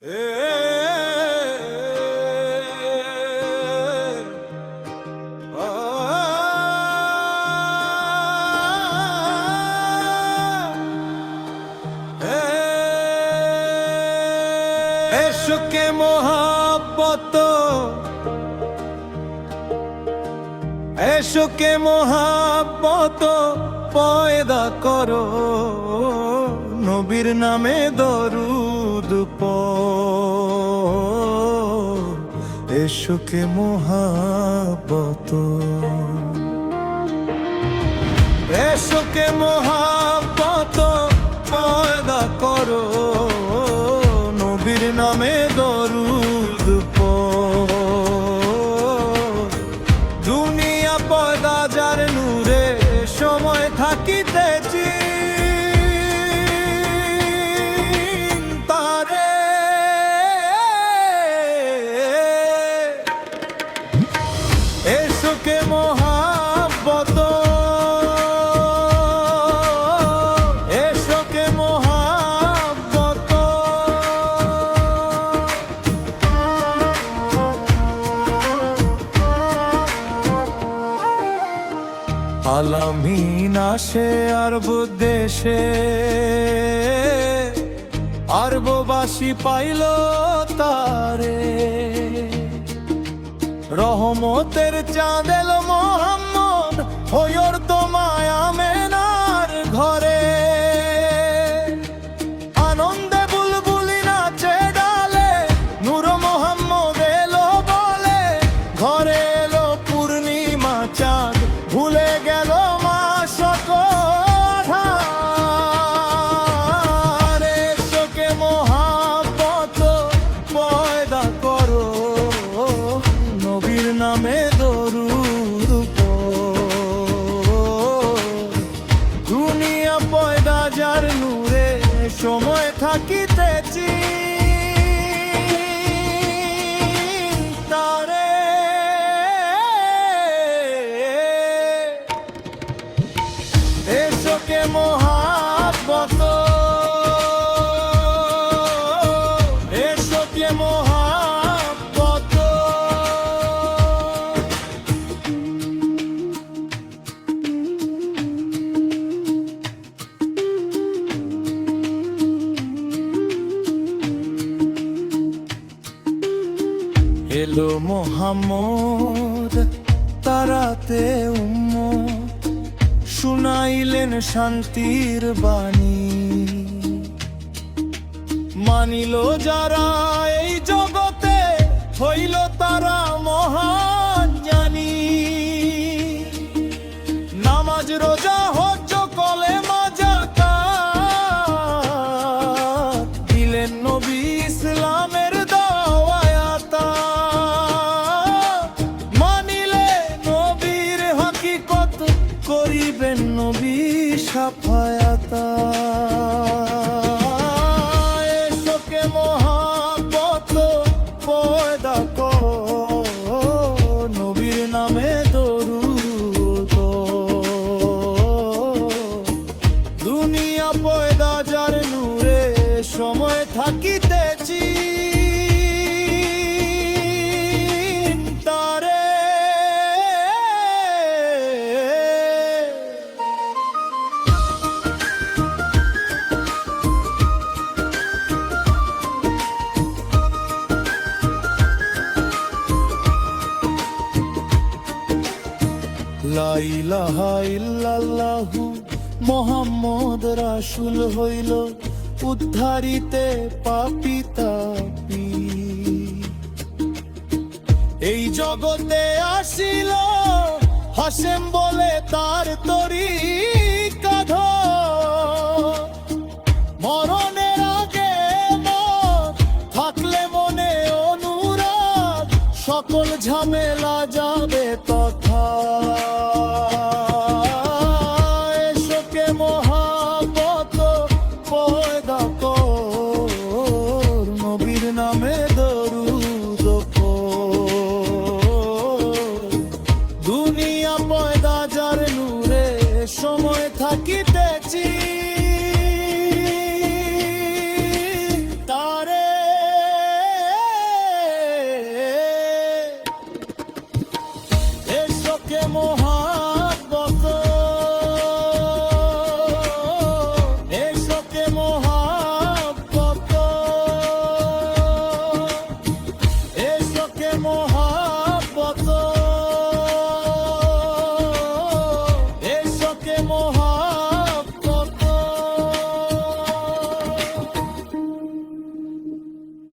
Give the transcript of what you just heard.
এশকে মোহাব্বত এশকে মোহাব্বত পয়দা করো, নবীর নামে দরুদ পড়। এশকে মোহাব্বত এশকে মোহাব্বত পয়দা করো, নবীর নামে দরুদ পড়। দুনিয়া পয়দা যার নূরে সময় থাকিতেছি তারে। এশকে মোহাব্বত এশকে মোহাব্বত আলামিন আসে আরব দেশে, আরববাসী পাইল তারে। রহমতের চাঁদ এলো মোহাম্মদ হইর তো মায়া মেনার ঘরে। আনন্দে বুলবুলি নাচে ডালে, নূর মোহাম্মদ এলো বলে। ঘরে এলো পূর্ণিমা চাঁদ, ভুলে গেল মা সকল। এশকে মোহাব্বত পয়দা করো, নবীর নামে দরুদ পড়। দুনিয়া পয়দা যার নূরে সময় থাকিতেছি তারে। এশকে মোহাব্বত এশকে মোহাব্বত এলো মোহাম্মদ তারাতে উম্মত, শুনাইলেন শান্তির বাণী। মানিল যারা এই জগতে হইল তারা মহান জ্ঞানী। নামাজ রোজা হজ্জ কলেমা যাকাত, দিলেন নবী ইসলামের দাওয়াত। মানিলে নবীর হকিকত, করিবেন নবী শাফায়াত। এশকে মোহাব্বত পয়দা করো, নবীর নামে দরুদ। দুনিয়া পয়দা যার নূরে সময় থাকিতেছি তারে। লা ইলাহা ইল্লাল্লাহু মুহাম্মদ রাসূল হইল, উদ্ধারিতে পাপী তাপী। এই জগতে আসিল হাসেম বলে তার তরিকাধর। মরণের আগে মত থাকলে মনে অনুরাগ, সকল ঝামেলা যাবে তত।